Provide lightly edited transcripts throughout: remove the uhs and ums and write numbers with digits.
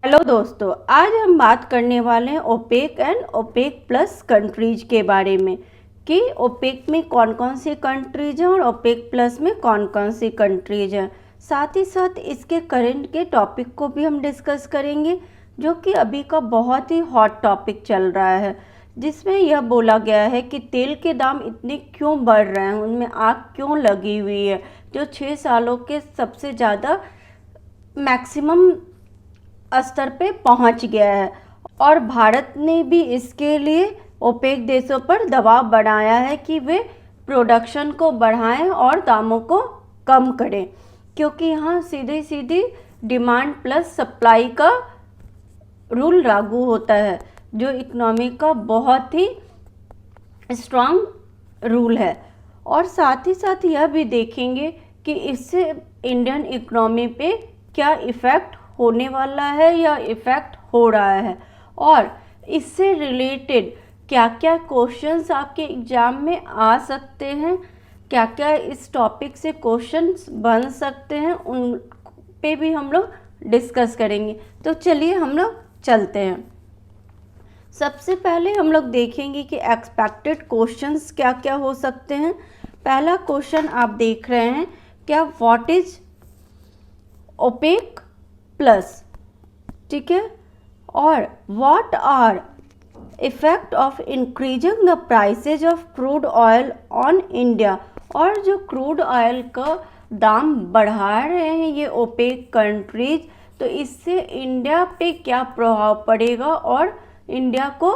Hello दोस्तों, आज हम बात करने वाले हैं OPEC and OPEC plus countries के बारे में कि ओपेक में कौन कौन सी कंट्रीज हैं और ओपेक प्लस में कौन कौन सी कंट्रीज हैं। साथ ही साथ इसके करंट के टॉपिक को भी हम डिस्कस करेंगे, जो कि अभी का बहुत ही हॉट टॉपिक चल रहा है, जिसमें यह बोला गया है कि तेल के दाम इतने क्यों बढ़ रहे हैं, उनमें आग क्यों लगी हुई है, जो 6 सालों के सबसे ज़्यादा मैक्सिमम स्तर पे पहुंच गया है। और भारत ने भी इसके लिए ओपेक देशों पर दबाव बनाया है कि वे प्रोडक्शन को बढ़ाएं और दामों को कम करें, क्योंकि यहाँ सीधे सीधी डिमांड प्लस सप्लाई का रूल लागू होता है, जो इकोनॉमी का बहुत ही स्ट्रांग रूल है। और साथ ही साथ यह भी देखेंगे कि इससे इंडियन इकोनॉमी पे क्या इफ़ेक्ट होने वाला है या इफ़ेक्ट हो रहा है, और इससे रिलेटेड क्या क्या क्वेश्चंस आपके एग्ज़ाम में आ सकते हैं, क्या क्या इस टॉपिक से क्वेश्चंस बन सकते हैं, उन पे भी हम लोग डिस्कस करेंगे। तो चलिए हम लोग चलते हैं। सबसे पहले हम लोग देखेंगे कि एक्सपेक्टेड क्वेश्चंस क्या क्या हो सकते हैं। पहला क्वेश्चन आप देख रहे हैं, क्या व्हाट इज ओपेक प्लस, ठीक है, और what are effect of increasing the prices of crude oil on India. और जो क्रूड ऑयल का दाम बढ़ा रहे हैं ये ओपेक कंट्रीज, तो इससे इंडिया पे क्या प्रभाव पड़ेगा और इंडिया को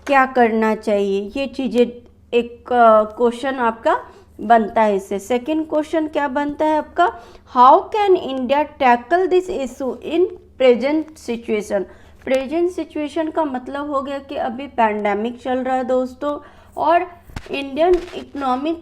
क्या करना चाहिए, ये चीज़ें एक क्वेश्चन आपका बनता है। इससे सेकंड क्वेश्चन क्या बनता है आपका, how can India tackle this issue in present situation. Present situation का मतलब हो गया कि अभी पैंडेमिक चल रहा है दोस्तों, और इंडियन इकोनॉमी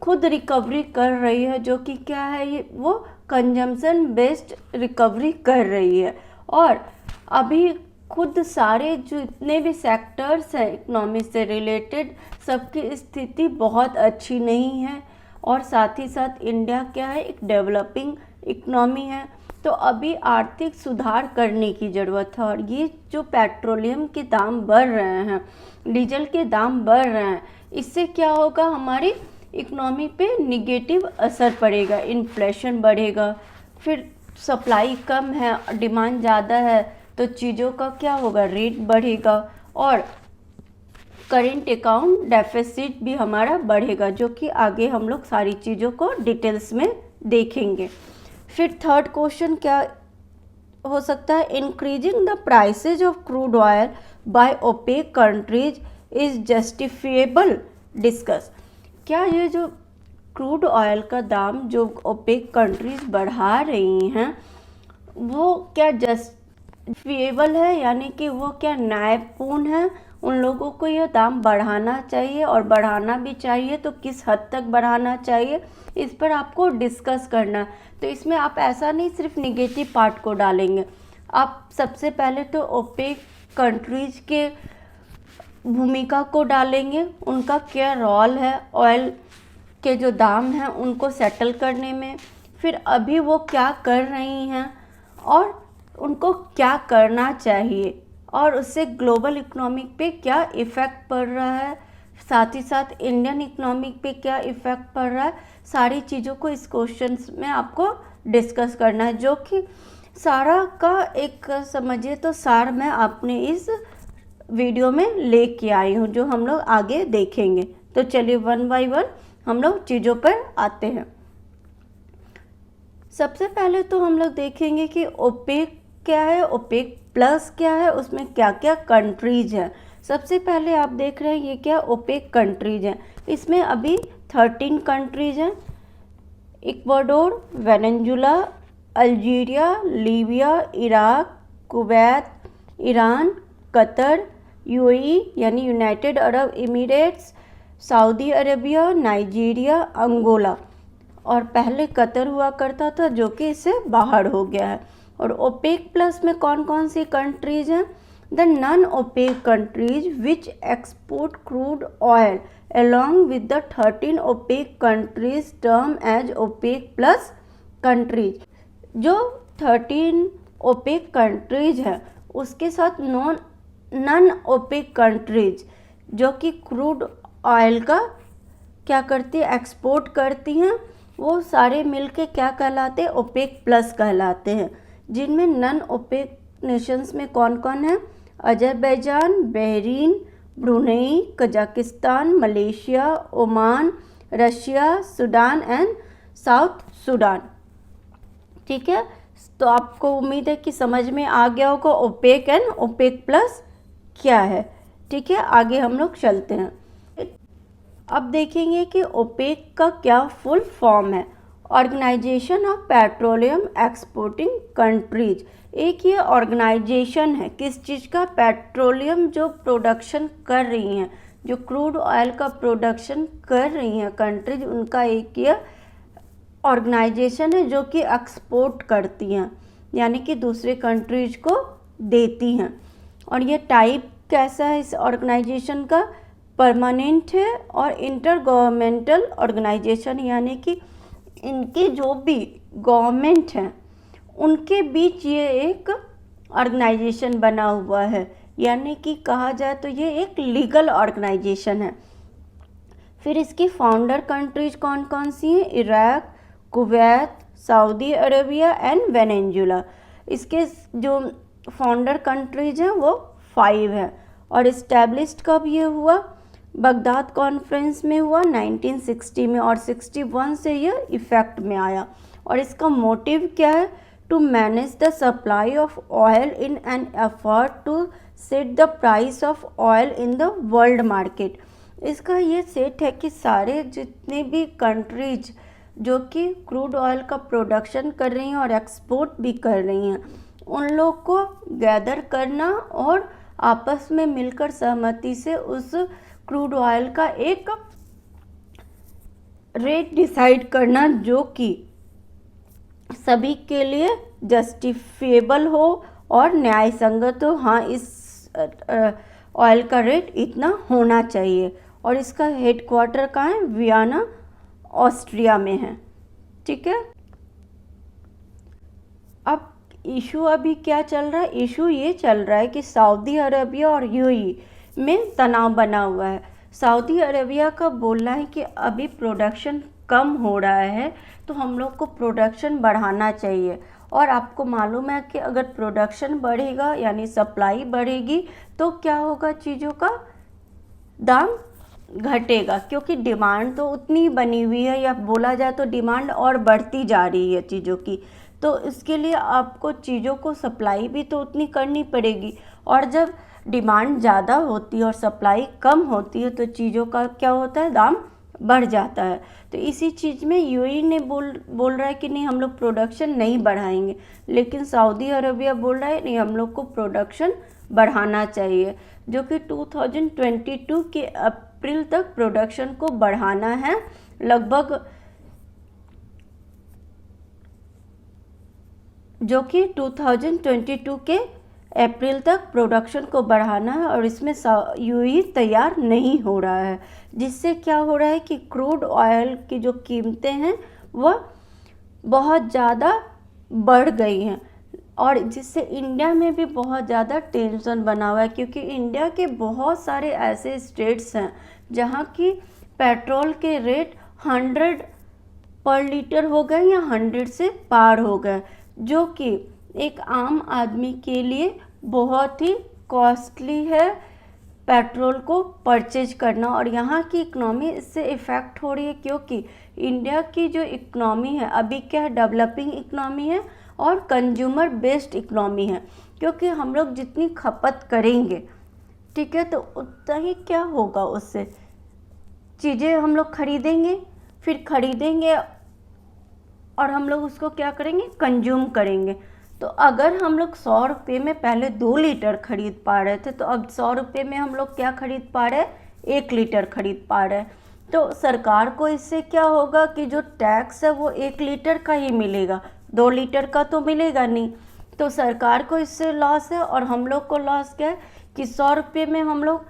खुद रिकवरी कर रही है, जो कि क्या है, ये वो कंजम्पशन बेस्ड रिकवरी कर रही है। और अभी खुद सारे जो इतने भी सेक्टर्स हैं इकोनॉमी से रिलेटेड, सबकी स्थिति बहुत अच्छी नहीं है। और साथ ही साथ इंडिया क्या है, एक डेवलपिंग इकोनॉमी है, तो अभी आर्थिक सुधार करने की ज़रूरत है। और ये जो पेट्रोलियम के दाम बढ़ रहे हैं, डीजल के दाम बढ़ रहे हैं, इससे क्या होगा, हमारी इकोनॉमी पे निगेटिव असर पड़ेगा, इन्फ्लेशन बढ़ेगा, फिर सप्लाई कम है, डिमांड ज़्यादा है, तो चीज़ों का क्या होगा, रेट बढ़ेगा, और करेंट अकाउंट डेफिसिट भी हमारा बढ़ेगा, जो कि आगे हम लोग सारी चीज़ों को डिटेल्स में देखेंगे। फिर थर्ड क्वेश्चन क्या हो सकता है, increasing the prices of crude oil by OPEC countries is justifiable, discuss. क्या ये जो क्रूड ऑयल का दाम जो ओपेक कंट्रीज बढ़ा रही हैं, वो क्या जस्टिफिएबल है, यानी कि वो क्या न्यायपूर्ण है, उन लोगों को यह दाम बढ़ाना चाहिए, और बढ़ाना भी चाहिए तो किस हद तक बढ़ाना चाहिए, इस पर आपको डिस्कस करना। तो इसमें आप ऐसा नहीं सिर्फ निगेटिव पार्ट को डालेंगे, आप सबसे पहले तो ओपेक कंट्रीज के भूमिका को डालेंगे, उनका क्या रोल है ऑयल के जो दाम हैं उनको सेटल करने में, फिर अभी वो क्या कर रही हैं और उनको क्या करना चाहिए, और उससे ग्लोबल इकोनॉमिक पे क्या इफ़ेक्ट पड़ रहा है, साथ ही साथ इंडियन इकोनॉमिक पे क्या इफ़ेक्ट पड़ रहा है, सारी चीज़ों को इस क्वेश्चन में आपको डिस्कस करना है, जो कि सारा का एक समझिए तो सार मैं अपने इस वीडियो में लेके आई हूँ, जो हम लोग आगे देखेंगे। तो चलिए वन बाय वन हम लोग चीज़ों पर आते हैं। सबसे पहले तो हम लोग देखेंगे कि ओपेक क्या है, ओपेक प्लस क्या है, उसमें क्या क्या कंट्रीज हैं। सबसे पहले आप देख रहे हैं ये क्या ओपेक कंट्रीज हैं, इसमें अभी 13 कंट्रीज हैं, Ecuador, Venezuela, Algeria, Libya, Iraq, Kuwait, Iran, Qatar, UAE यानी United Arab Emirates, Saudi Arabia, Nigeria, Angola, और पहले कतर हुआ करता था जो कि इससे बाहर हो गया है। और ओपेक प्लस में कौन कौन सी कंट्रीज हैं, the non OPEC countries which export crude oil along with the 13 OPEC countries term as OPEC plus countries। जो 13 ओपेक कंट्रीज हैं उसके साथ नॉन ओपेक कंट्रीज जो कि क्रूड ऑयल का क्या करती है, एक्सपोर्ट करती हैं, वो सारे मिलके क्या कहलाते हैं, ओपेक प्लस कहलाते हैं। जिनमें नॉन ओपेक नेशंस में कौन कौन है, Azerbaijan, Bahrain, Brunei, Kazakhstan, Malaysia, Oman, Russia, Sudan and south Sudan. ठीक है, तो आपको उम्मीद है कि समझ में आ गया होगा ओपेक एंड ओपेक प्लस क्या है। ठीक है, आगे हम लोग चलते हैं। अब देखेंगे कि ओपेक का क्या फुल फॉर्म है। Organization of petroleum exporting countries. एक ये ऑर्गेनाइजेशन है किस चीज़ का, पेट्रोलियम जो प्रोडक्शन कर रही हैं, जो क्रूड ऑयल का प्रोडक्शन कर रही हैं कंट्रीज, उनका एक ये ऑर्गेनाइजेशन है जो कि एक्सपोर्ट करती हैं, यानी कि दूसरे कंट्रीज को देती हैं। और ये टाइप कैसा है इस ऑर्गेनाइजेशन का, परमानेंट है और इंटर गवर्नमेंटल ऑर्गेनाइजेशन, यानी कि इनके जो भी गवर्नमेंट हैं उनके बीच ये एक ऑर्गेनाइजेशन बना हुआ है, यानी कि कहा जाए तो ये एक लीगल ऑर्गेनाइजेशन है। फिर इसकी फाउंडर कंट्रीज कौन कौन सी हैं, Iraq, Kuwait, Saudi Arabia and Venezuela. इसके जो फाउंडर कंट्रीज हैं वो 5 है। और इस्टेब्लिश्ड कब ये हुआ, बगदाद कॉन्फ्रेंस में हुआ 1960 में, और 61 से ये इफ़ेक्ट में आया। और इसका मोटिव क्या है, to manage the supply of oil in an effort to set the price of oil in the world market. इसका ये सेट है कि सारे जितने भी कंट्रीज जो कि क्रूड ऑयल का प्रोडक्शन कर रही हैं और एक्सपोर्ट भी कर रही हैं, उन लोग को गैदर करना और आपस में मिलकर सहमति से उस क्रूड ऑयल का एक रेट डिसाइड करना जो कि सभी के लिए जस्टिफिएबल हो और न्याय संगत हो। हाँ, इस ऑयल का रेट इतना होना चाहिए। और इसका हेडक्वार्टर कहाँ है, वियना ऑस्ट्रिया में है। ठीक है, अब इशू अभी क्या चल रहा है, इशू ये चल रहा है कि सऊदी अरबिया और यूएई में तनाव बना हुआ है। सऊदी अरबिया का बोलना है कि अभी प्रोडक्शन कम हो रहा है तो हम लोग को प्रोडक्शन बढ़ाना चाहिए। और आपको मालूम है कि अगर प्रोडक्शन बढ़ेगा यानी सप्लाई बढ़ेगी तो क्या होगा, चीज़ों का दाम घटेगा, क्योंकि डिमांड तो उतनी बनी हुई है, या बोला जाए तो डिमांड और बढ़ती जा रही है चीज़ों की। तो इसके लिए आपको चीज़ों को सप्लाई भी तो उतनी करनी पड़ेगी। और जब डिमांड ज़्यादा होती है और सप्लाई कम होती है तो चीज़ों का क्या होता है, दाम बढ़ जाता है। तो इसी चीज़ में यूएई ने बोल रहा है कि नहीं, हम लोग प्रोडक्शन नहीं बढ़ाएंगे, लेकिन सऊदी अरबिया बोल रहा है नहीं, हम लोग को प्रोडक्शन बढ़ाना चाहिए, जो कि 2022 के अप्रैल तक प्रोडक्शन को बढ़ाना है। लगभग जो कि 2022 के अप्रैल तक प्रोडक्शन को बढ़ाना है, और इसमें यूएई तैयार नहीं हो रहा है, जिससे क्या हो रहा है कि क्रूड ऑयल की जो कीमतें हैं वह बहुत ज़्यादा बढ़ गई हैं, और जिससे इंडिया में भी बहुत ज़्यादा टेंशन बना हुआ है, क्योंकि इंडिया के बहुत सारे ऐसे स्टेट्स हैं जहाँ की पेट्रोल के रेट 100 पर लीटर हो गए या 100 से पार हो गए, जो कि एक आम आदमी के लिए बहुत ही कॉस्टली है पेट्रोल को परचेज करना। और यहाँ की इकनॉमी इससे इफ़ेक्ट हो रही है, क्योंकि इंडिया की जो इकनॉमी है अभी क्या है, डेवलपिंग इकनॉमी है और कंज्यूमर बेस्ड इकनॉमी है। क्योंकि हम लोग जितनी खपत करेंगे, ठीक है, तो उतना ही क्या होगा, उससे चीज़ें हम लोग खरीदेंगे, फिर खरीदेंगे और हम लोग उसको क्या करेंगे, कंज्यूम करेंगे। तो अगर हम लोग 100 रुपये में पहले 2 लीटर खरीद पा रहे थे, तो अब 100 रुपये में हम लोग क्या खरीद पा रहे हैं, 1 लीटर खरीद पा रहे हैं। तो सरकार को इससे क्या होगा कि जो टैक्स है वो 1 लीटर का ही मिलेगा, 2 लीटर का तो मिलेगा नहीं। तो सरकार को इससे लॉस है, और हम लोग को लॉस क्या है कि 100 रुपये में हम लोग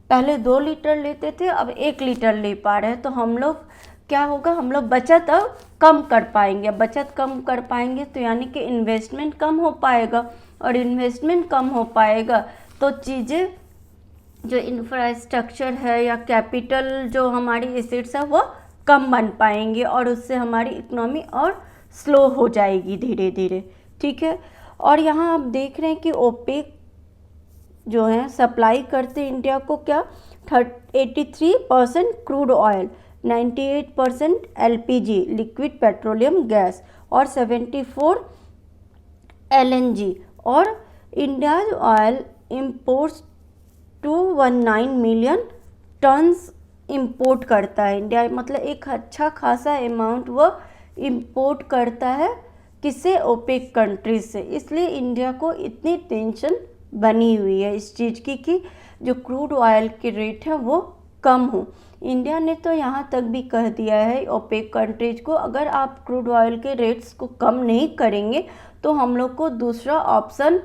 पहले 2 लीटर लेते थे, अब 1 लीटर ले पा रहे हैं। तो हम लोग क्या होगा, हम लोग बचत अब कम कर पाएंगे। बचत कम कर पाएंगे तो यानी कि इन्वेस्टमेंट कम हो पाएगा, और इन्वेस्टमेंट कम हो पाएगा तो चीज़ें जो इंफ्रास्ट्रक्चर है या कैपिटल जो हमारी एसेट्स है वो कम बन पाएंगे, और उससे हमारी इकोनॉमी और स्लो हो जाएगी धीरे धीरे। ठीक है। और यहाँ आप देख रहे हैं कि ओपेक जो है सप्लाई करते इंडिया को क्या, 83% crude oil, 98% LPG liquid petroleum gas और 74 LNG। और India oil imports 219 million turns import करता है इंडिया, मतलब एक अच्छा खासा अमाउंट वो इंपोर्ट करता है किससे, ओपेक कंट्रीज से। इसलिए इंडिया को इतनी टेंशन बनी हुई है इस चीज़ की कि जो क्रूड ऑयल के रेट है वो कम हो। इंडिया ने तो यहाँ तक भी कह दिया है ओपेक कंट्रीज को, अगर आप क्रूड ऑयल के रेट्स को कम नहीं करेंगे तो हम लोग को दूसरा ऑप्शन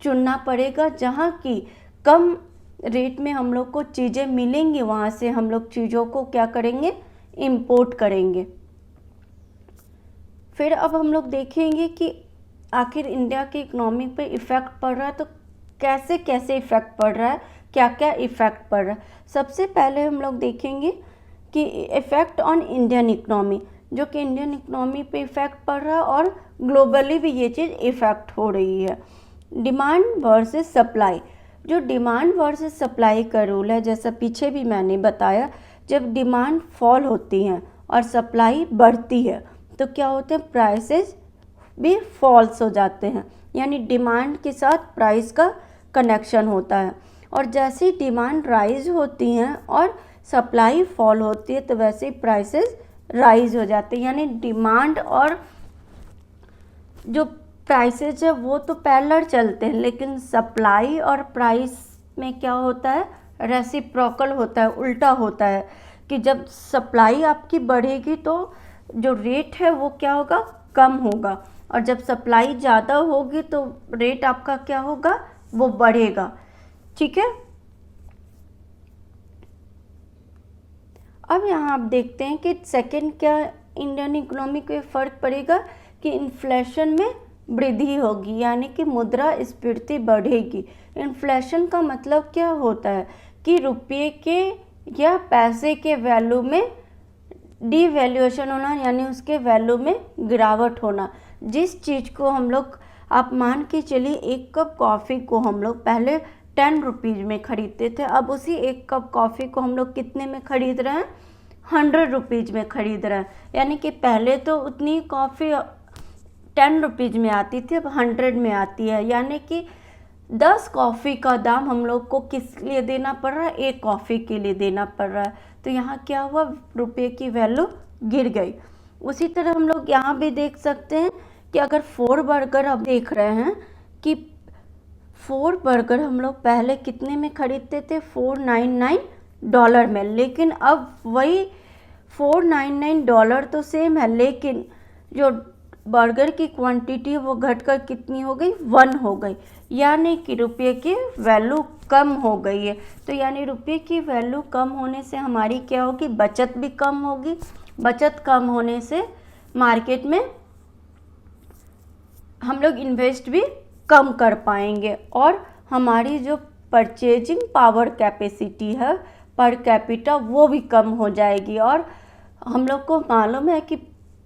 चुनना पड़ेगा, जहाँ की कम रेट में हम लोग को चीज़ें मिलेंगी, वहाँ से हम लोग चीज़ों को क्या करेंगे, इंपोर्ट करेंगे। फिर अब हम लोग देखेंगे कि आखिर इंडिया की इकोनॉमी पे इफ़ेक्ट पड़ रहा है तो कैसे कैसे इफ़ेक्ट पड़ रहा है, क्या क्या इफ़ेक्ट पड़ रहा है। सबसे पहले हम लोग देखेंगे कि इफ़ेक्ट ऑन इंडियन इकोनॉमी, जो कि इंडियन इकोनॉमी पे इफ़ेक्ट पड़ रहा है और ग्लोबली भी ये चीज़ इफ़ेक्ट हो रही है। डिमांड वर्सेस सप्लाई, जो डिमांड वर्सेस सप्लाई का रूल है, जैसा पीछे भी मैंने बताया, जब डिमांड फॉल होती है और सप्लाई बढ़ती है तो क्या होते हैं, प्राइसेस भी फॉल्स हो जाते हैं, यानी डिमांड के साथ प्राइस का कनेक्शन होता है। और जैसे ही डिमांड राइज होती हैं और सप्लाई फॉल होती है तो वैसे ही प्राइसेस राइज हो जाते हैं, यानी डिमांड और जो प्राइसेज है वो तो पैरेलल चलते हैं, लेकिन सप्लाई और प्राइस में क्या होता है, रेसिप्रोकल होता है, उल्टा होता है कि जब सप्लाई आपकी बढ़ेगी तो जो रेट है वो क्या होगा, कम होगा, और जब सप्लाई ज़्यादा होगी तो रेट आपका क्या होगा, वो बढ़ेगा। ठीक है। अब यहाँ आप देखते हैं कि सेकंड क्या इंडियन इकोनॉमी को फ़र्क पड़ेगा कि इन्फ्लेशन में वृद्धि होगी, यानी कि मुद्रास्फीति बढ़ेगी। इन्फ्लेशन का मतलब क्या होता है कि रुपये के या पैसे के वैल्यू में डिवैल्यूएशन होना, यानी उसके वैल्यू में गिरावट होना। जिस चीज़ को हम लोग, आप मान के चलिए एक कप कॉफ़ी को हम लोग पहले 10 रुपीज़ में ख़रीदते थे, अब उसी एक कप कॉफ़ी को हम लोग कितने में ख़रीद रहे हैं, 100 रुपीज़ में ख़रीद रहे हैं। यानी कि पहले तो उतनी कॉफ़ी 10 रुपीज़ में आती थी, अब 100 में आती है, यानी कि 10 कॉफ़ी का दाम हम लोग को किस लिए देना पड़ रहा है, एक कॉफ़ी के लिए देना पड़ रहा है। तो यहाँ क्या हुआ, रुपये की वैल्यू गिर गई। उसी तरह हम लोग यहाँ भी देख सकते हैं कि अगर 4 बर्गर आप देख रहे हैं कि 4 बर्गर हम लोग पहले कितने में ख़रीदते थे, $499 में, लेकिन अब वही $499 तो सेम है, लेकिन जो बर्गर की क्वांटिटी वो घटकर कितनी हो गई, 1 हो गई, यानी कि रुपये की वैल्यू कम हो गई है। तो यानी रुपये की वैल्यू कम होने से हमारी क्या होगी, बचत भी कम होगी। बचत कम होने से मार्केट में हम लोग इन्वेस्ट भी कम कर पाएंगे, और हमारी जो परचेजिंग पावर कैपेसिटी है पर कैपिटा वो भी कम हो जाएगी। और हम लोग को मालूम है कि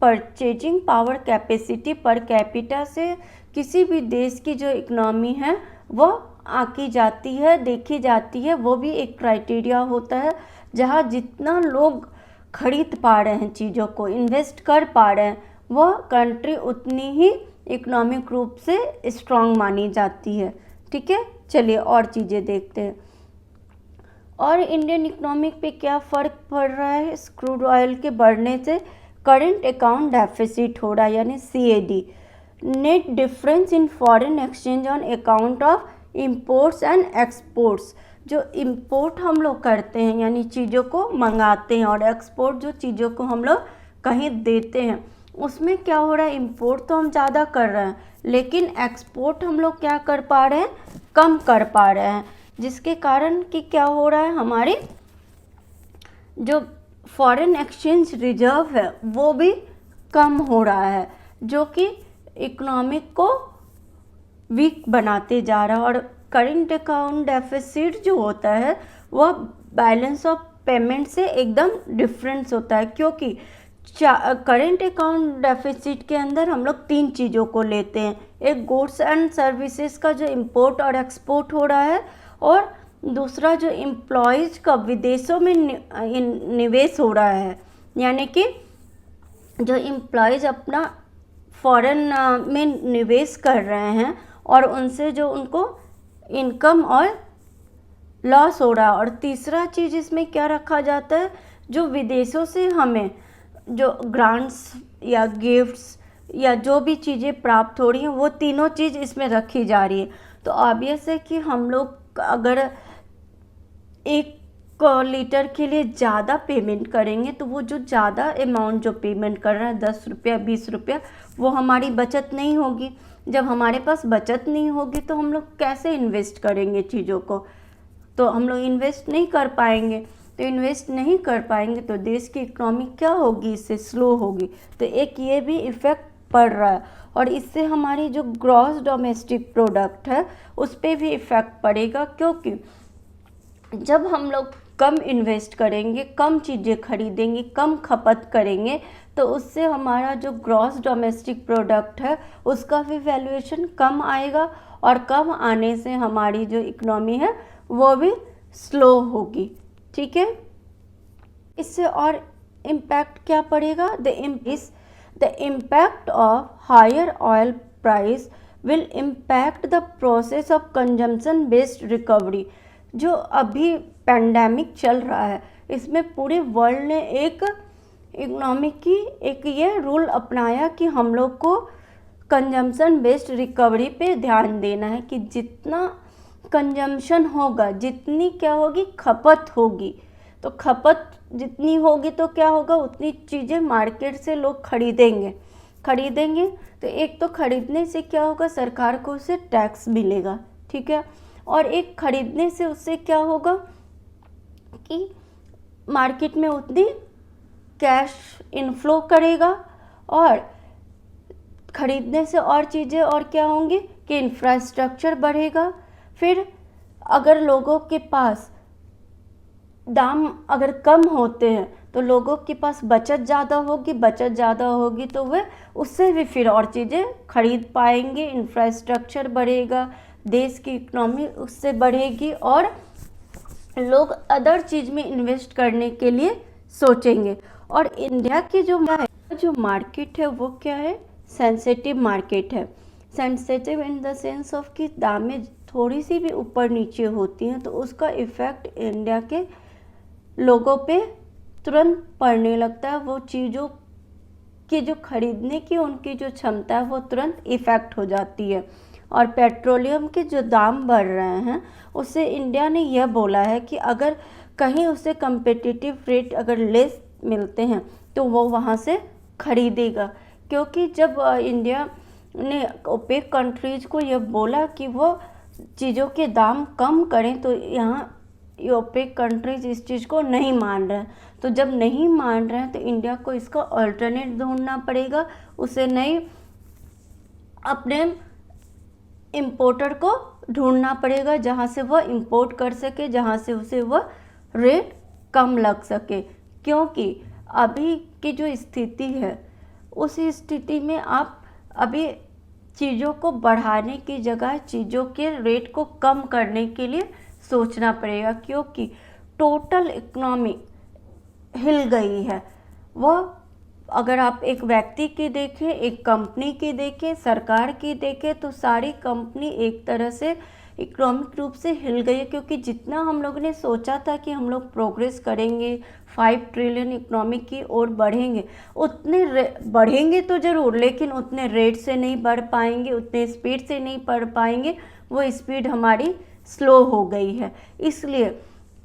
purchasing power capacity per capita से किसी भी देश की जो इकोनॉमी है वो आंकी जाती है, देखी जाती है। वो भी एक क्राइटेरिया होता है, जहाँ जितना लोग खरीद पा रहे हैं, चीज़ों को इन्वेस्ट कर पा रहे हैं, वह कंट्री उतनी ही इकोनॉमिक रूप से स्ट्रांग मानी जाती है। ठीक है, चलिए और चीज़ें देखते हैं। और इंडियन इकोनॉमिक पे क्या फ़र्क पड़ रहा है, क्रूड ऑयल के बढ़ने से करंट अकाउंट डेफिसिट हो रहा है, यानी CAD, net difference in foreign exchange on account of imports and exports. जो इंपोर्ट हम लोग करते हैं यानी चीज़ों को मंगाते हैं, और एक्सपोर्ट जो चीज़ों को हम लोग कहीं देते हैं, उसमें क्या हो रहा है, इंपोर्ट तो हम ज़्यादा कर रहे हैं लेकिन एक्सपोर्ट हम लोग क्या कर पा रहे हैं, कम कर पा रहे हैं, जिसके कारण कि क्या हो रहा है, हमारी जो फॉरेन एक्सचेंज रिजर्व है वो भी कम हो रहा है, जो कि इकोनॉमिक को वीक बनाते जा रहा है। और करंट अकाउंट डेफिसिट जो होता है वह बैलेंस ऑफ पेमेंट से एकदम डिफरेंस होता है, क्योंकि करंट अकाउंट डेफिसिट के अंदर हम लोग 3 चीज़ों को लेते हैं। एक गुड्स एंड सर्विसेज का जो इंपोर्ट और एक्सपोर्ट हो रहा है, और दूसरा जो एम्प्लॉयज़ का विदेशों में निवेश हो रहा है, यानी कि जो एम्प्लॉयज़ अपना फॉरेन में निवेश कर रहे हैं और उनसे जो उनको इनकम और लॉस हो रहा है। और तीसरा चीज़ इसमें क्या रखा जाता है, जो विदेशों से हमें जो ग्रांट्स या गिफ्ट्स या जो भी चीज़ें प्राप्त हो रही हैं वो तीनों चीज़ इसमें रखी जा रही है। तो ऑब्वियस है कि हम लोग अगर 1 लीटर के लिए ज़्यादा पेमेंट करेंगे तो वो जो ज़्यादा अमाउंट जो पेमेंट कर रहा है 10 रुपया 20 रुपया, वो हमारी बचत नहीं होगी। जब हमारे पास बचत नहीं होगी तो हम लोग कैसे इन्वेस्ट करेंगे चीज़ों को, तो हम लोग इन्वेस्ट नहीं कर पाएंगे। तो इन्वेस्ट नहीं कर पाएंगे तो देश की इकोनॉमी क्या होगी, इससे स्लो होगी। तो एक ये भी इफ़ेक्ट पड़ रहा है, और इससे हमारी जो ग्रॉस डोमेस्टिक प्रोडक्ट है उस पर भी इफ़ेक्ट पड़ेगा, क्योंकि जब हम लोग कम इन्वेस्ट करेंगे, कम चीज़ें खरीदेंगे, कम खपत करेंगे, तो उससे हमारा जो ग्रॉस डोमेस्टिक प्रोडक्ट है उसका भी वैल्यूएशन कम आएगा, और कम आने से हमारी जो इकोनॉमी है वो भी स्लो होगी। ठीक है, इससे और इम्पैक्ट क्या पड़ेगा, the impact of higher oil price will impact the process of consumption based recovery. जो अभी पैंडेमिक चल रहा है इसमें पूरे वर्ल्ड ने एक इकोनॉमिक की एक ये रूल अपनाया कि हम लोग को कंजम्पशन बेस्ड रिकवरी पे ध्यान देना है, कि जितना कंजम्पशन होगा, जितनी क्या होगी, खपत होगी। तो खपत जितनी होगी तो क्या होगा, उतनी चीज़ें मार्केट से लोग खरीदेंगे। तो एक तो खरीदने से क्या होगा, सरकार को उससे टैक्स मिलेगा, ठीक है। और एक खरीदने से उससे क्या होगा कि मार्केट में उतनी कैश इनफ्लो करेगा, और खरीदने से और चीज़ें और क्या होंगी कि इंफ्रास्ट्रक्चर बढ़ेगा। फिर अगर लोगों के पास दाम अगर कम होते हैं तो लोगों के पास बचत ज़्यादा होगी तो वे उससे भी फिर और चीज़ें खरीद पाएंगे, इंफ्रास्ट्रक्चर बढ़ेगा, देश की इकोनॉमी उससे बढ़ेगी, और लोग अदर चीज़ में इन्वेस्ट करने के लिए सोचेंगे। और इंडिया की जो मार्केट है वो क्या है, सेंसिटिव मार्केट है। Sensitive in the sense of कि दामें थोड़ी सी भी ऊपर नीचे होती हैं तो उसका इफ़ेक्ट इंडिया के लोगों पे तुरंत पड़ने लगता है। वो चीज़ों की जो खरीदने की उनकी जो क्षमता है वो तुरंत इफ़ेक्ट हो जाती है। और पेट्रोलियम के जो दाम बढ़ रहे हैं उससे इंडिया ने यह बोला है कि अगर कहीं उसे कम्पिटिटिव रेट अगर लेस मिलते हैं तो वो वहाँ से खरीदेगा, क्योंकि जब इंडिया ने ओपेक कंट्रीज़ को यह बोला कि वो चीज़ों के दाम कम करें तो यहाँ ओपेक कंट्रीज इस चीज़ को नहीं मान रहे हैं। तो जब नहीं मान रहे हैं तो इंडिया को इसका अल्टरनेट ढूंढना पड़ेगा, उसे नहीं अपने इम्पोर्टर को ढूंढना पड़ेगा जहाँ से वह इंपोर्ट कर सके, जहाँ से उसे वह रेट कम लग सके। क्योंकि अभी की जो स्थिति है उस स्थिति में आप अभी चीज़ों को बढ़ाने की जगह चीज़ों के रेट को कम करने के लिए सोचना पड़ेगा, क्योंकि टोटल इकोनॉमी हिल गई है। वह अगर आप एक व्यक्ति की देखें, एक कंपनी की देखें, सरकार की देखें, तो सारी कंपनी एक तरह से इकोनॉमिक रूप से हिल गई है। क्योंकि जितना हम लोग ने सोचा था कि हम लोग प्रोग्रेस करेंगे, 5 ट्रिलियन इकोनॉमी की ओर बढ़ेंगे, उतने बढ़ेंगे तो ज़रूर, लेकिन उतने रेट से नहीं बढ़ पाएंगे, उतने स्पीड से नहीं बढ़ पाएंगे। वो स्पीड हमारी स्लो हो गई है। इसलिए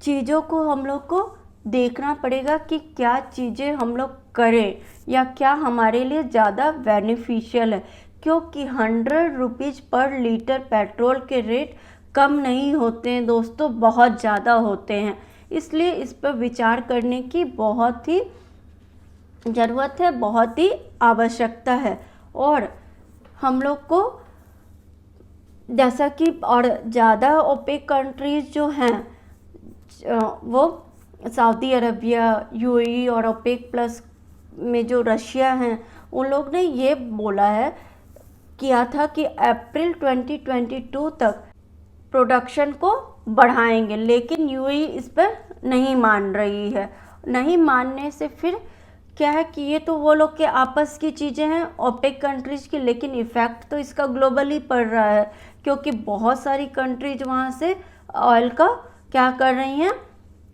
चीज़ों को हम लोग को देखना पड़ेगा कि क्या चीज़ें हम लोग करें या क्या हमारे लिए ज़्यादा बेनिफिशियल है। क्योंकि 100 रुपीज़ पर लीटर पेट्रोल के रेट कम नहीं होते हैं दोस्तों, बहुत ज़्यादा होते हैं। इसलिए इस पर विचार करने की बहुत ही ज़रूरत है, बहुत ही आवश्यकता है। और हम लोग को जैसा कि और ज़्यादा ओपेक कंट्रीज़ जो हैं वो सऊदी अरबिया, यूएई और ओपेक प्लस में जो रशिया हैं, उन लोग ने ये बोला है, किया था कि अप्रैल 2022 तक प्रोडक्शन को बढ़ाएंगे, लेकिन यूएई इस पर नहीं मान रही है। नहीं मानने से फिर क्या है कि ये तो वो लोग के आपस की चीज़ें हैं ओपेक कंट्रीज़ की, लेकिन इफ़ेक्ट तो इसका ग्लोबली पड़ रहा है, क्योंकि बहुत सारी कंट्रीज वहाँ से ऑयल का क्या कर रही हैं,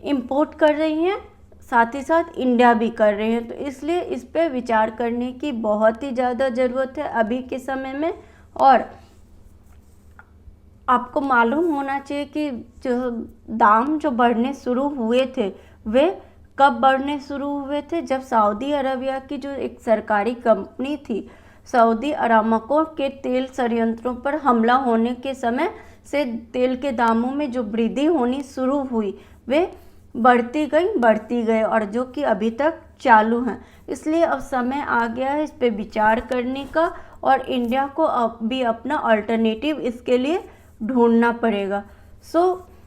इंपोर्ट कर रही हैं, साथ ही साथ इंडिया भी कर रहे हैं। तो इसलिए इस पर विचार करने की बहुत ही ज़्यादा ज़रूरत है अभी के समय में। और आपको मालूम होना चाहिए कि जो दाम जो बढ़ने शुरू हुए थे वे कब बढ़ने शुरू हुए थे, जब सऊदी अरबिया की जो एक सरकारी कंपनी थी सऊदी अरामको के तेल संयंत्रों पर हमला होने के समय से तेल के दामों में जो वृद्धि होनी शुरू हुई वे बढ़ती गई और जो कि अभी तक चालू हैं। इसलिए अब समय आ गया है इस पे विचार करने का, और इंडिया को अब भी अपना अल्टरनेटिव इसके लिए ढूंढना पड़ेगा।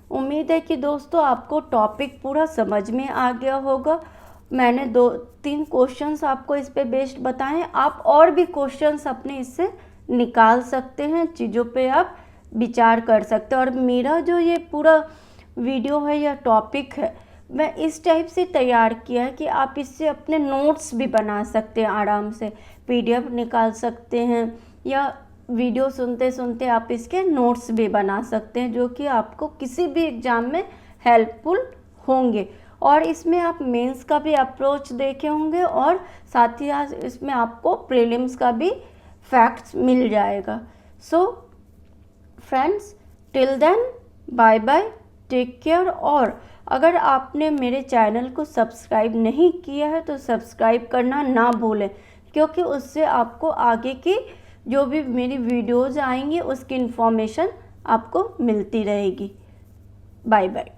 उम्मीद है कि दोस्तों आपको टॉपिक पूरा समझ में आ गया होगा। मैंने 2-3 क्वेश्चंस आपको इस पे बेस्ड बताएं, आप और भी क्वेश्चंस अपने इससे निकाल सकते हैं, चीज़ों पे आप विचार कर सकते हैं। और मेरा जो ये पूरा वीडियो है या टॉपिक है, मैं इस टाइप से तैयार किया है कि आप इससे अपने नोट्स भी बना सकते हैं, आराम से PDF निकाल सकते हैं, या वीडियो सुनते सुनते आप इसके नोट्स भी बना सकते हैं, जो कि आपको किसी भी एग्ज़ाम में हेल्पफुल होंगे। और इसमें आप मेंस का भी अप्रोच देखे होंगे, और साथ ही साथ इसमें आपको प्रीलिम्स का भी फैक्ट्स मिल जाएगा। Friends, till then bye bye, take care. और अगर आपने मेरे चैनल को सब्सक्राइब नहीं किया है तो सब्सक्राइब करना ना भूलें, क्योंकि उससे आपको आगे की जो भी मेरी वीडियोज़ आएंगी उसकी इन्फॉर्मेशन आपको मिलती रहेगी। Bye bye.